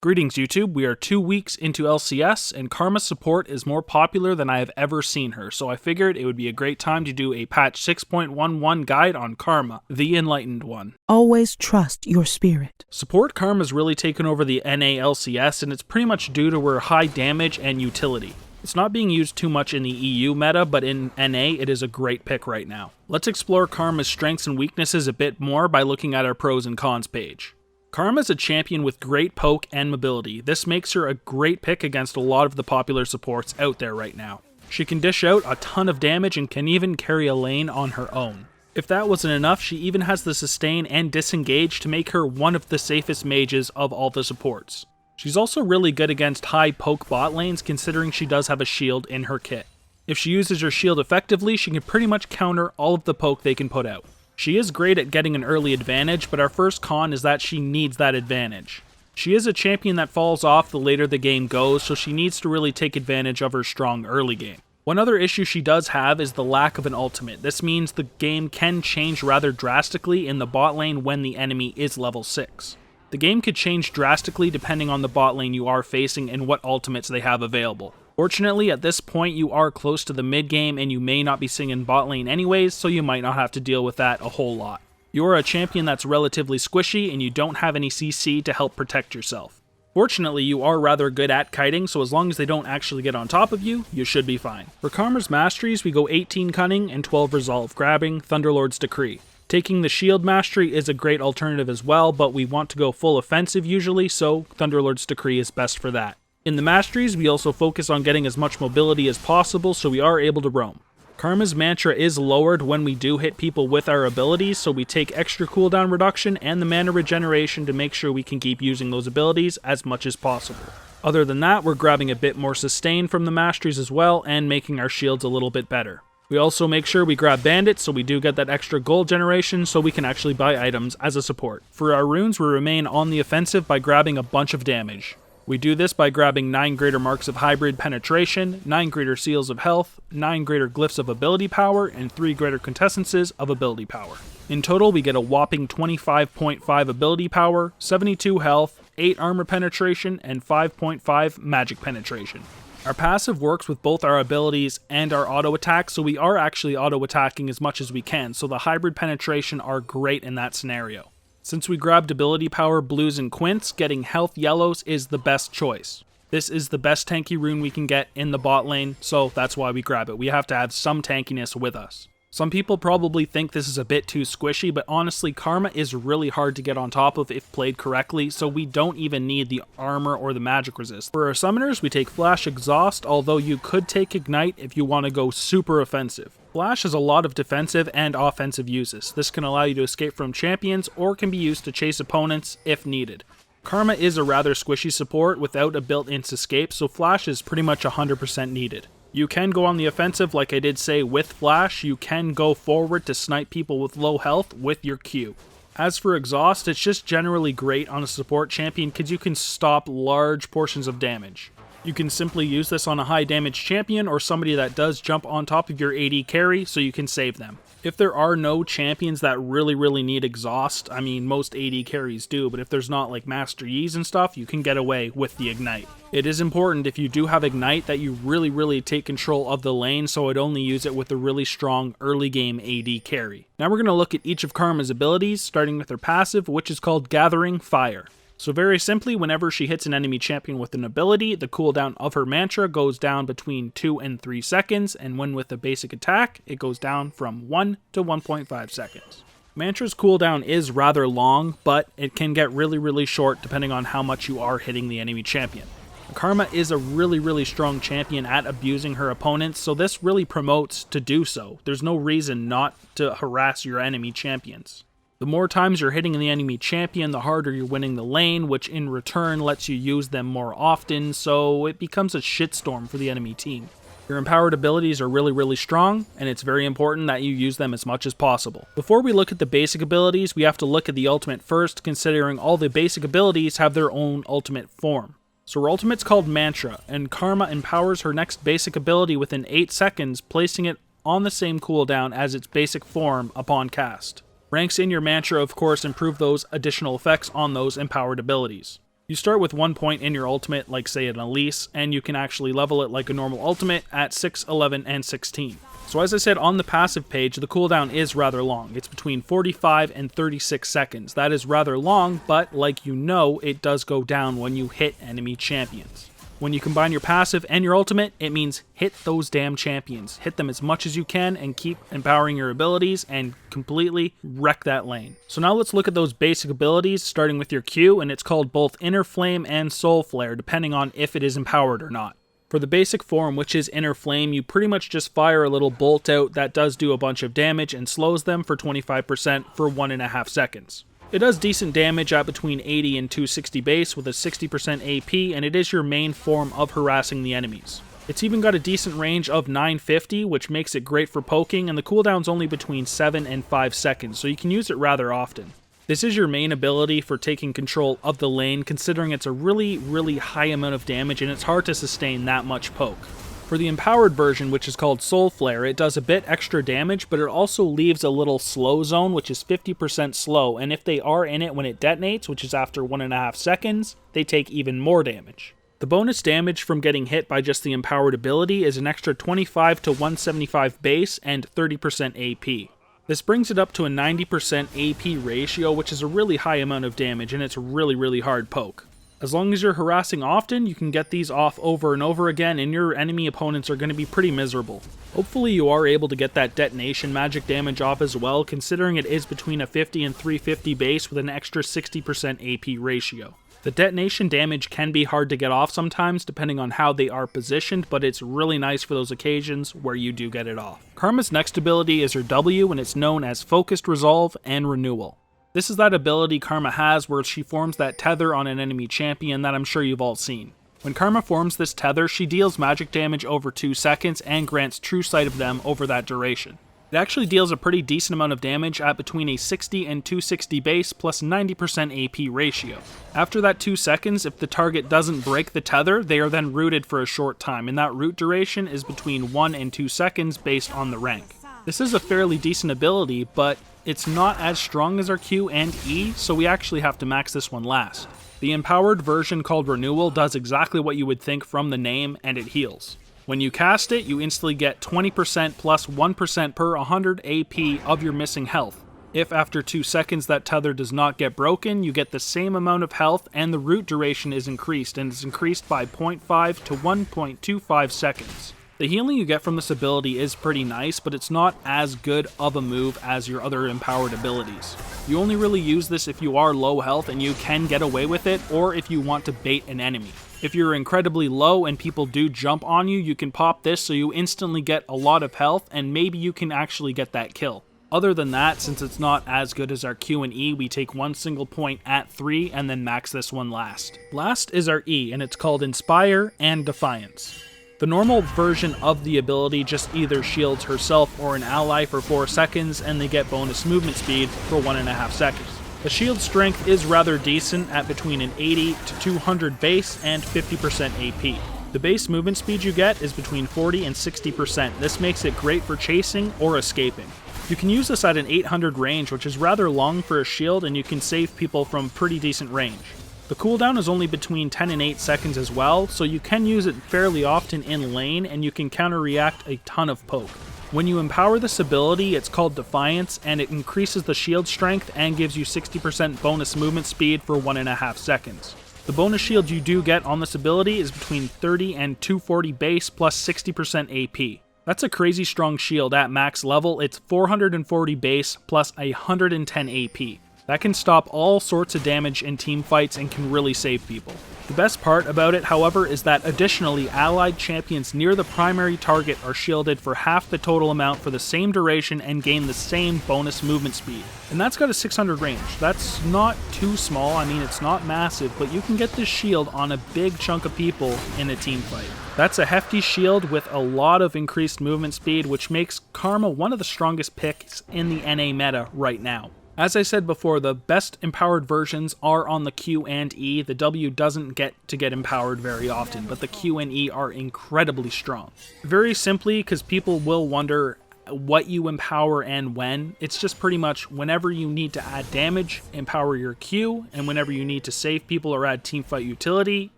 Greetings YouTube, we are 2 weeks into LCS and Karma's support is more popular than I have ever seen her, so I figured it would be a great time to do a patch 6.11 guide on Karma, the Enlightened one. Always trust your spirit. Support Karma's really taken over the NA LCS and it's pretty much due to her high damage and utility. It's not being used too much in the EU meta, but in NA it is a great pick right now. Let's explore Karma's strengths and weaknesses a bit more by looking at our pros and cons page. Karma is a champion with great poke and mobility. This makes her a great pick against a lot of the popular supports out there right now. She can dish out a ton of damage and can even carry a lane on her own. If that wasn't enough, she even has the sustain and disengage to make her one of the safest mages of all the supports. She's also really good against high poke bot lanes considering she does have a shield in her kit. If she uses her shield effectively, she can pretty much counter all of the poke they can put out. She is great at getting an early advantage, but our first con is that she needs that advantage. She is a champion that falls off the later the game goes, so she needs to really take advantage of her strong early game. One other issue she does have is the lack of an ultimate. This means the game can change rather drastically in the bot lane when the enemy is level 6. The game could change drastically depending on the bot lane you are facing and what ultimates they have available. Fortunately, at this point you are close to the mid game and you may not be singing bot lane anyways, so you might not have to deal with that a whole lot. You are a champion that's relatively squishy and you don't have any CC to help protect yourself. Fortunately, you are rather good at kiting, so as long as they don't actually get on top of you, you should be fine. For Karma's Masteries, we go 18 Cunning and 12 Resolve, grabbing Thunderlord's Decree. Taking the Shield Mastery is a great alternative as well, but we want to go full offensive usually, so Thunderlord's Decree is best for that. In the Masteries, we also focus on getting as much mobility as possible so we are able to roam. Karma's mantra is lowered when we do hit people with our abilities, so we take extra cooldown reduction and the mana regeneration to make sure we can keep using those abilities as much as possible. Other than that, we're grabbing a bit more sustain from the Masteries as well and making our shields a little bit better. We also make sure we grab bandits so we do get that extra gold generation so we can actually buy items as a support. For our runes, we remain on the offensive by grabbing a bunch of damage. We do this by grabbing 9 greater marks of hybrid penetration, 9 greater seals of health, 9 greater glyphs of ability power, and 3 greater quintessences of ability power. In total, we get a whopping 25.5 ability power, 72 health, 8 armor penetration, and 5.5 magic penetration. Our passive works with both our abilities and our auto attack, so we are actually auto attacking as much as we can, so the hybrid penetration are great in that scenario. Since we grabbed ability power blues and quints, getting health yellows is the best choice. This is the best tanky rune we can get in the bot lane, so that's why we grab it. We have to have some tankiness with us. Some people probably think this is a bit too squishy, but honestly, Karma is really hard to get on top of if played correctly, so we don't even need the armor or the magic resist. For our summoners, we take Flash Exhaust, although you could take Ignite if you want to go super offensive. Flash has a lot of defensive and offensive uses. This can allow you to escape from champions or can be used to chase opponents if needed. Karma is a rather squishy support without a built-in escape, so Flash is pretty much 100% needed. You can go on the offensive like I did say with Flash, you can go forward to snipe people with low health with your Q. As for Exhaust, it's just generally great on a support champion because you can stop large portions of damage. You can simply use this on a high damage champion or somebody that does jump on top of your AD carry so you can save them. If there are no champions that really need Exhaust, I mean most AD carries do, but if there's not like Masteries and stuff, you can get away with the Ignite. It is important if you do have Ignite that you really take control of the lane, so I'd only use it with a really strong early game AD carry. Now we're going to look at each of Karma's abilities, starting with her passive, which is called Gathering Fire. So very simply, whenever she hits an enemy champion with an ability, the cooldown of her mantra goes down between 2 and 3 seconds, and when with a basic attack, it goes down from 1 to 1.5 seconds. Mantra's cooldown is rather long, but it can get really short depending on how much you are hitting the enemy champion. Karma is a really strong champion at abusing her opponents, so this really promotes to do so. There's no reason not to harass your enemy champions. The more times you're hitting the enemy champion, the harder you're winning the lane, which in return lets you use them more often, so it becomes a shitstorm for the enemy team. Your empowered abilities are really strong, and it's very important that you use them as much as possible. Before we look at the basic abilities, we have to look at the ultimate first, considering all the basic abilities have their own ultimate form. So her ultimate's called Mantra, and Karma empowers her next basic ability within 8 seconds, placing it on the same cooldown as its basic form upon cast. Ranks in your mantra, of course, improve those additional effects on those empowered abilities. You start with 1 point in your ultimate, like say an Elise, and you can actually level it like a normal ultimate at 6, 11, and 16. So as I said on the passive page, the cooldown is rather long. It's between 45 and 36 seconds. That is rather long, but like you know, it does go down when you hit enemy champions. When you combine your passive and your ultimate, it means hit those damn champions. Hit them as much as you can and keep empowering your abilities and completely wreck that lane. So now let's look at those basic abilities, starting with your Q, and it's called both Inner Flame and Soul Flare, depending on if it is empowered or not. For the basic form, which is Inner Flame, you pretty much just fire a little bolt out that does do a bunch of damage and slows them for 25% for 1.5 seconds. It does decent damage at between 80 and 260 base with a 60% AP, and it is your main form of harassing the enemies. It's even got a decent range of 950, which makes it great for poking, and the cooldown's only between 7 and 5 seconds, so you can use it rather often. This is your main ability for taking control of the lane, considering it's a really high amount of damage and it's hard to sustain that much poke. For the empowered version, which is called Soul Flare, it does a bit extra damage, but it also leaves a little slow zone, which is 50% slow, and if they are in it when it detonates, which is after 1.5 seconds, they take even more damage. The bonus damage from getting hit by just the empowered ability is an extra 25 to 175 base and 30% AP. This brings it up to a 90% AP ratio, which is a really high amount of damage, and it's a really hard poke. As long as you're harassing often, you can get these off over and over again, and your enemy opponents are going to be pretty miserable. Hopefully you are able to get that detonation magic damage off as well, considering it is between a 50 and 350 base with an extra 60% AP ratio. The detonation damage can be hard to get off sometimes depending on how they are positioned, but it's really nice for those occasions where you do get it off. Karma's next ability is her W, and it's known as Focused Resolve and Renewal. This is that ability Karma has where she forms that tether on an enemy champion that I'm sure you've all seen. When Karma forms this tether, she deals magic damage over 2 seconds and grants true sight of them over that duration. It actually deals a pretty decent amount of damage at between a 60 and 260 base plus 90% AP ratio. After that 2 seconds, if the target doesn't break the tether, they are then rooted for a short time, and that root duration is between 1 and 2 seconds based on the rank. This is a fairly decent ability, but it's not as strong as our Q and E, so we actually have to max this one last. The empowered version called Renewal does exactly what you would think from the name, and it heals. When you cast it, you instantly get 20% plus 1% per 100 AP of your missing health. If after 2 seconds that tether does not get broken, you get the same amount of health and the root duration is increased, and it's increased by 0.5 to 1.25 seconds. The healing you get from this ability is pretty nice, but it's not as good of a move as your other empowered abilities. You only really use this if you are low health and you can get away with it, or if you want to bait an enemy. If you're incredibly low and people do jump on you, you can pop this so you instantly get a lot of health and maybe you can actually get that kill. Other than that, since it's not as good as our Q and E, we take one single point at 3 and then max this one last. Last is our E, and it's called Inspire and Defiance. The normal version of the ability just either shields herself or an ally for 4 seconds, and they get bonus movement speed for 1.5 seconds. The shield strength is rather decent at between an 80 to 200 base and 50% AP. The base movement speed you get is between 40 and 60%. This makes it great for chasing or escaping. You can use this at an 800 range, which is rather long for a shield, and you can save people from pretty decent range. The cooldown is only between 10 and 8 seconds as well, so you can use it fairly often in lane, and you can counter-react a ton of poke. When you empower this ability, it's called Defiance, and it increases the shield strength and gives you 60% bonus movement speed for 1.5 seconds. The bonus shield you do get on this ability is between 30 and 240 base plus 60% AP. That's a crazy strong shield at max level. It's 440 base plus 110 AP. That can stop all sorts of damage in team fights and can really save people. The best part about it, however, is that additionally, allied champions near the primary target are shielded for half the total amount for the same duration and gain the same bonus movement speed. And that's got a 600 range. That's not too small, I mean it's not massive, but you can get this shield on a big chunk of people in a team fight. That's a hefty shield with a lot of increased movement speed, which makes Karma one of the strongest picks in the NA meta right now. As I said before, the best empowered versions are on the Q and E. The W doesn't get empowered very often, but the Q and E are incredibly strong. Very simply, because people will wonder what you empower and when. It's just pretty much whenever you need to add damage, empower your Q, and whenever you need to save people or add teamfight utility,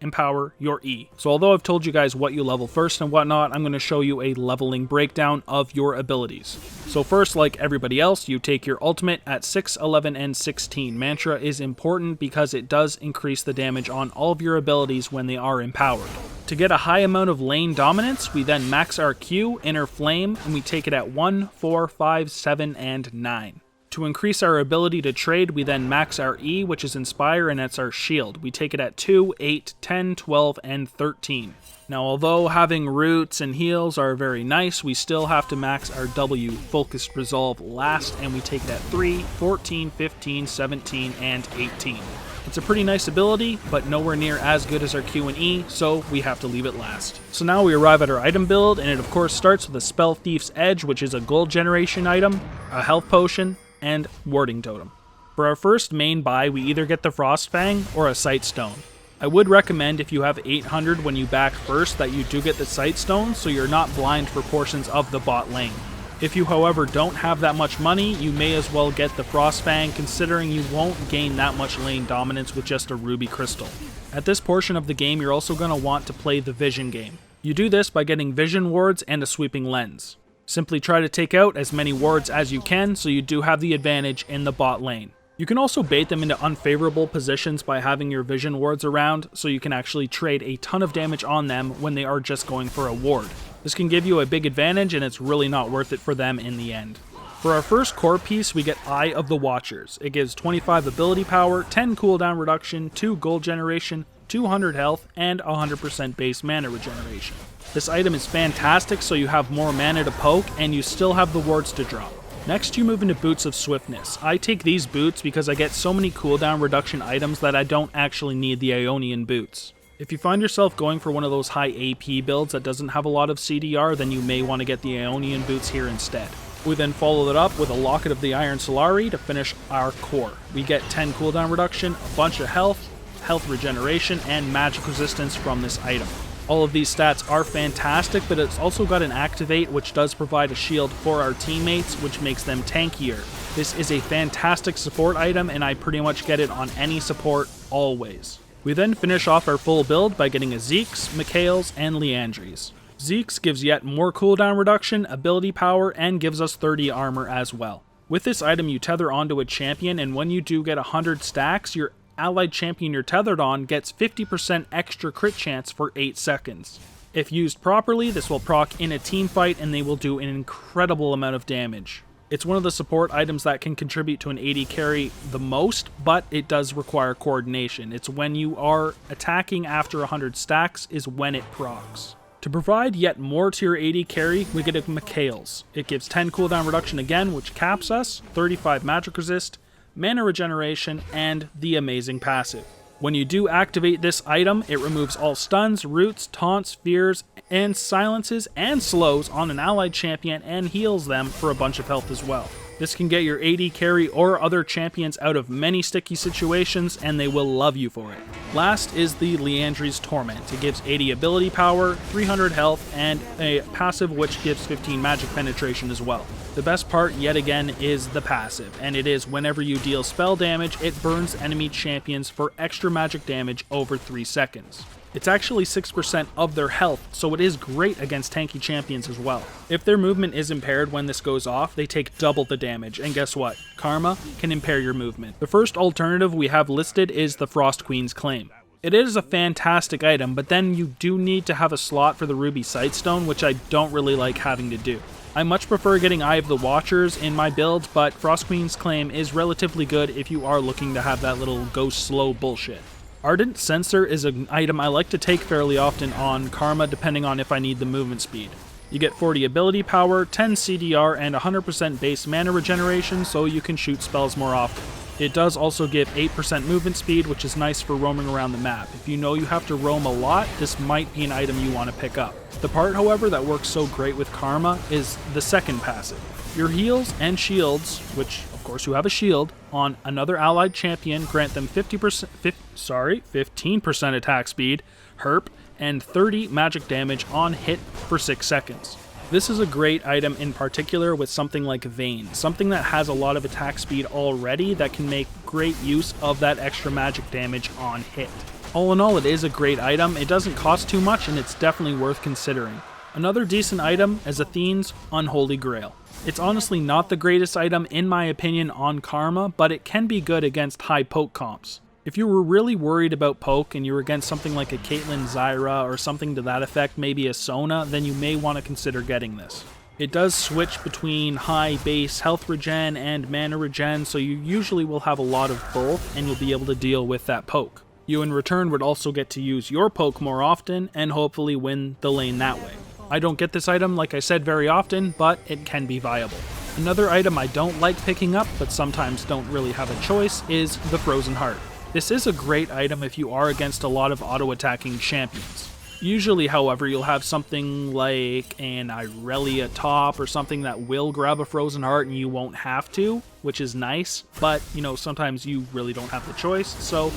empower your E. So although I've told you guys what you level first and whatnot, I'm going to show you a leveling breakdown of your abilities. So first, like everybody else, you take your ultimate at 6, 11, and 16. Mantra is important because it does increase the damage on all of your abilities when they are empowered. To get a high amount of lane dominance, we then max our Q, Inner Flame, and we take it at 1, 4, 5, 7, and 9. To increase our ability to trade, we then max our E, which is Inspire, and that's our shield. We take it at 2, 8, 10, 12, and 13. Now, although having roots and heals are very nice, we still have to max our W, Focused Resolve, last, and we take it at 3, 14, 15, 17, and 18. It's a pretty nice ability, but nowhere near as good as our Q and E, so we have to leave it last. So now we arrive at our item build, and it of course starts with a Spell Thief's Edge, which is a gold generation item, a health potion, and warding totem. For our first main buy, we either get the Frost Fang or a Sight Stone. I would recommend if you have 800 when you back first that you do get the Sight Stone so you're not blind for portions of the bot lane. If you, however, don't have that much money, you may as well get the Frost Fang, considering you won't gain that much lane dominance with just a Ruby Crystal. At this portion of the game, you're also going to want to play the Vision game. You do this by getting Vision Wards and a Sweeping Lens. Simply try to take out as many wards as you can so you do have the advantage in the bot lane. You can also bait them into unfavorable positions by having your Vision Wards around, so you can actually trade a ton of damage on them when they are just going for a ward. This can give you a big advantage, and it's really not worth it for them in the end. For our first core piece, we get Eye of the Watchers. It gives 25 ability power, 10 cooldown reduction, 2 gold generation, 200 health, and 100% base mana regeneration. This item is fantastic, so you have more mana to poke, and you still have the wards to drop. Next, you move into Boots of Swiftness. I take these boots because I get so many cooldown reduction items that I don't actually need the Ionian boots. If you find yourself going for one of those high AP builds that doesn't have a lot of CDR, then you may want to get the Ionian boots here instead. We then follow it up with a Locket of the Iron Solari to finish our core. We get 10 cooldown reduction, a bunch of health, health regeneration, and magic resistance from this item. All of these stats are fantastic, but it's also got an Activate, which does provide a shield for our teammates, which makes them tankier. This is a fantastic support item, and I pretty much get it on any support always. We then finish off our full build by getting a Zeke's, Mikhail's, and Leandri's. Zeke's gives yet more cooldown reduction, ability power, and gives us 30 armor as well. With this item, you tether onto a champion, and when you do get 100 stacks, your allied champion you're tethered on gets 50% extra crit chance for 8 seconds. If used properly, this will proc in a team fight, and they will do an incredible amount of damage. It's one of the support items that can contribute to an AD carry the most, but it does require coordination. It's when you are attacking after 100 stacks is when it procs. To provide yet more to your AD carry, we get a Mikhail's. It gives 10 cooldown reduction again, which caps us, 35 magic resist, mana regeneration, and the amazing passive. When you do activate this item, it removes all stuns, roots, taunts, fears, and silences and slows on an allied champion and heals them for a bunch of health as well. This can get your AD carry or other champions out of many sticky situations, and they will love you for it. Last is the Leandri's Torment. It gives 80 ability power, 300 health, and a passive which gives 15 magic penetration as well. The best part, yet again, is the passive, and it is whenever you deal spell damage, it burns enemy champions for extra magic damage over 3 seconds. It's actually 6% of their health, so it is great against tanky champions as well. If their movement is impaired when this goes off, they take double the damage, and guess what? Karma can impair your movement. The first alternative we have listed is the Frost Queen's Claim. It is a fantastic item, but then you do need to have a slot for the Ruby Sightstone, which I don't really like having to do. I much prefer getting Eye of the Watchers in my builds, but Frost Queen's Claim is relatively good if you are looking to have that little go slow bullshit. Ardent Sensor is an item I like to take fairly often on Karma depending on if I need the movement speed. You get 40 ability power, 10 CDR, and 100% base mana regeneration, so you can shoot spells more often. It does also give 8% movement speed, which is nice for roaming around the map. If you know you have to roam a lot, this might be an item you want to pick up. The part, however, that works so great with Karma is the second passive. Your heals and shields, which of course you have a shield, on another allied champion grant them 15% attack speed, herp, and 30 magic damage on hit for 6 seconds. This is a great item in particular with something like Vayne, something that has a lot of attack speed already that can make great use of that extra magic damage on hit. All in all, it is a great item, it doesn't cost too much, and it's definitely worth considering. Another decent item is Athene's Unholy Grail. It's honestly not the greatest item in my opinion on Karma, but it can be good against high poke comps. If you were really worried about poke and you were against something like a Caitlyn Zyra or something to that effect, maybe a Sona, then you may want to consider getting this. It does switch between high base health regen and mana regen, so you usually will have a lot of both and you'll be able to deal with that poke. You in return would also get to use your poke more often and hopefully win the lane that way. I don't get this item, like I said, very often, but it can be viable. Another item I don't like picking up, but sometimes don't really have a choice, is the Frozen Heart. This is a great item if you are against a lot of auto-attacking champions. Usually, however, you'll have something like an Irelia top or something that will grab a Frozen Heart and you won't have to, which is nice, but, sometimes you really don't have the choice, so,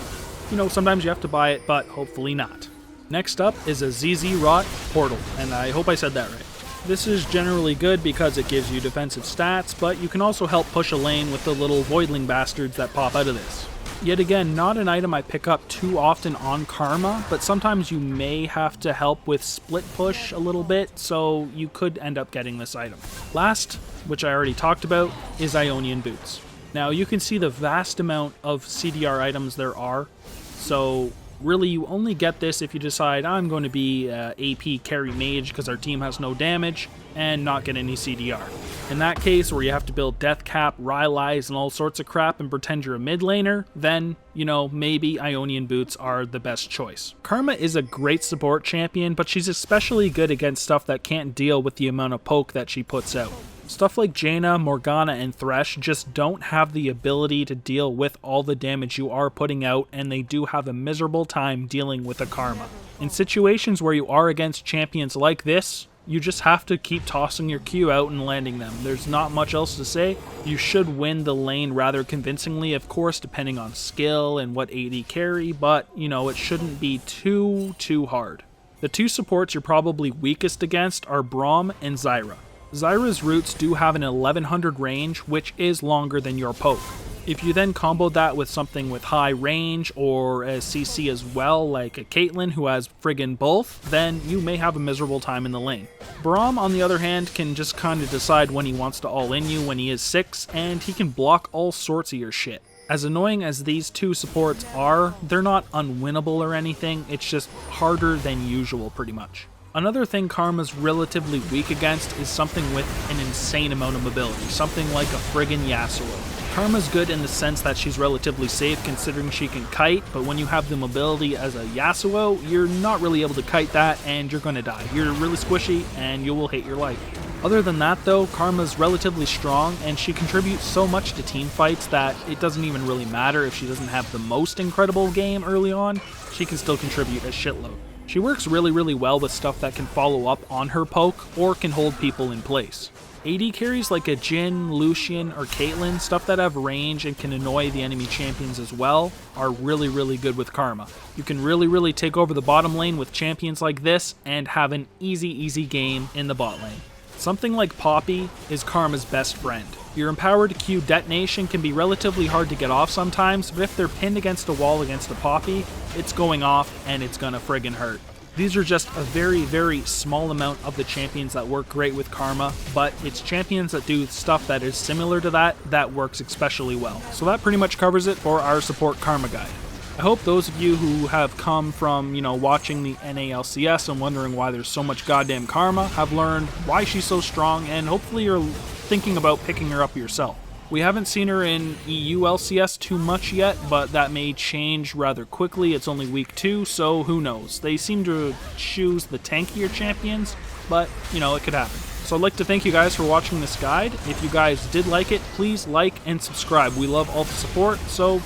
sometimes you have to buy it, but hopefully not. Next up is a ZZ Rot Portal, and I hope I said that right. This is generally good because it gives you defensive stats, but you can also help push a lane with the little Voidling bastards that pop out of this. Yet again, not an item I pick up too often on Karma, but sometimes you may have to help with split push a little bit, so you could end up getting this item. Last, which I already talked about, is Ionian Boots. Now you can see the vast amount of CDR items there are, so really you only get this if you decide I'm going to be AP carry mage because our team has no damage and not get any CDR. In that case, where you have to build death cap, Rylai's, and all sorts of crap and pretend you're a mid laner, then, maybe Ionian Boots are the best choice. Karma is a great support champion, but she's especially good against stuff that can't deal with the amount of poke that she puts out. Stuff like Jaina, Morgana, and Thresh just don't have the ability to deal with all the damage you are putting out, and they do have a miserable time dealing with a Karma. In situations where you are against champions like this, you just have to keep tossing your Q out and landing them. There's not much else to say. You should win the lane rather convincingly, of course, depending on skill and what AD carry, but, it shouldn't be too hard. The two supports you're probably weakest against are Braum and Zyra. Zyra's roots do have an 1100 range, which is longer than your poke. If you then combo that with something with high range or a CC as well, like a Caitlyn who has friggin' both, then you may have a miserable time in the lane. Braum, on the other hand, can just kind of decide when he wants to all-in you when he is 6, and he can block all sorts of your shit. As annoying as these two supports are, they're not unwinnable or anything, it's just harder than usual pretty much. Another thing Karma's relatively weak against is something with an insane amount of mobility, something like a friggin' Yasuo. Karma's good in the sense that she's relatively safe considering she can kite, but when you have the mobility as a Yasuo, you're not really able to kite that and you're gonna die. You're really squishy and you will hate your life. Other than that though, Karma's relatively strong and she contributes so much to team fights that it doesn't even really matter if she doesn't have the most incredible game early on, she can still contribute a shitload. She works really well with stuff that can follow up on her poke or can hold people in place. AD carries like a Jhin, Lucian, or Caitlyn, stuff that have range and can annoy the enemy champions as well, are really good with Karma. You can really take over the bottom lane with champions like this and have an easy game in the bot lane. Something like Poppy is Karma's best friend. Your empowered Q detonation can be relatively hard to get off sometimes, but if they're pinned against a wall against a Poppy, it's going off and it's gonna friggin' hurt. These are just a very small amount of the champions that work great with Karma, but it's champions that do stuff that is similar to that works especially well. So that pretty much covers it for our support Karma guide. I hope those of you who have come from, watching the NALCS and wondering why there's so much goddamn Karma have learned why she's so strong, and hopefully you're thinking about picking her up yourself. We haven't seen her in EU LCS too much yet, but that may change rather quickly. It's only week 2, so who knows. They seem to choose the tankier champions, but, it could happen. So I'd like to thank you guys for watching this guide. If you guys did like it, please like and subscribe. We love all the support, so,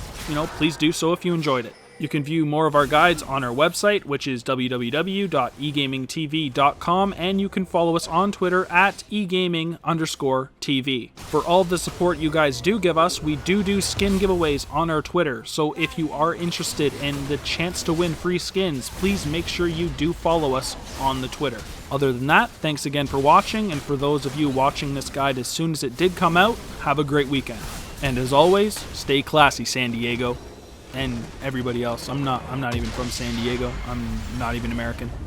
please do so if you enjoyed it. You can view more of our guides on our website, which is www.egamingtv.com, and you can follow us on Twitter at egaming_TV. For all the support you guys do give us, we do skin giveaways on our Twitter, so if you are interested in the chance to win free skins, please make sure you do follow us on the Twitter. Other than that, thanks again for watching, and for those of you watching this guide as soon as it did come out, have a great weekend. And as always, stay classy, San Diego. And everybody else. I'm not even from San Diego. I'm not even American.